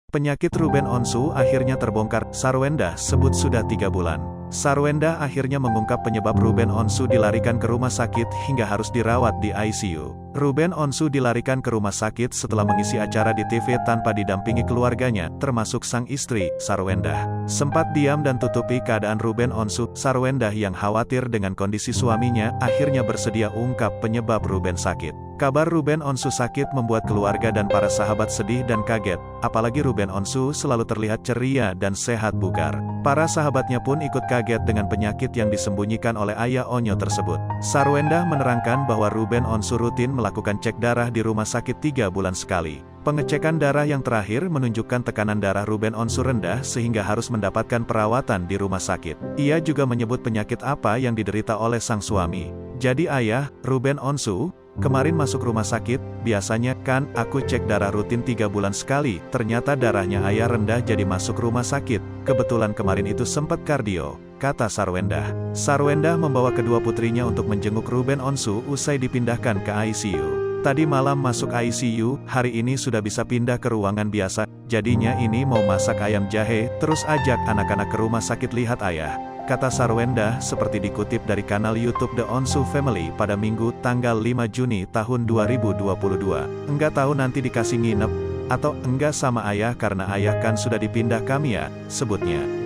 Penyakit Ruben Onsu akhirnya terbongkar, Sarwenda sebut sudah 3 bulan. Sarwenda akhirnya mengungkap penyebab Ruben Onsu dilarikan ke rumah sakit hingga harus dirawat di ICU. Ruben Onsu dilarikan ke rumah sakit setelah mengisi acara di TV tanpa didampingi keluarganya, termasuk sang istri, Sarwenda. Sempat diam dan tutupi keadaan Ruben Onsu, Sarwenda yang khawatir dengan kondisi suaminya, akhirnya bersedia ungkap penyebab Ruben sakit. Kabar Ruben Onsu sakit membuat keluarga dan para sahabat sedih dan kaget, apalagi Ruben Onsu selalu terlihat ceria dan sehat bugar. Para sahabatnya pun ikut kaget dengan penyakit yang disembunyikan oleh ayah Onyo tersebut. Sarwenda menerangkan bahwa Ruben Onsu rutin melakukan cek darah di rumah sakit 3 bulan sekali. Pengecekan darah yang terakhir menunjukkan tekanan darah Ruben Onsu rendah sehingga harus mendapatkan perawatan di rumah sakit. Ia juga menyebut penyakit apa yang diderita oleh sang suami. Jadi ayah, Ruben Onsu, kemarin masuk rumah sakit, biasanya kan aku cek darah rutin 3 bulan sekali, ternyata darahnya ayah rendah jadi masuk rumah sakit, kebetulan kemarin itu sempat kardio, kata Sarwenda. Sarwenda membawa kedua putrinya untuk menjenguk Ruben Onsu usai dipindahkan ke ICU. Tadi malam masuk ICU, hari ini sudah bisa pindah ke ruangan biasa, jadinya ini mau masak ayam jahe, terus ajak anak-anak ke rumah sakit lihat ayah. Kata Sarwenda seperti dikutip dari kanal YouTube The Onsu Family pada Minggu, tanggal 5 Juni tahun 2022. Enggak tahu nanti dikasih nginep, atau enggak sama ayah karena ayah kan sudah dipindah kami ya, sebutnya.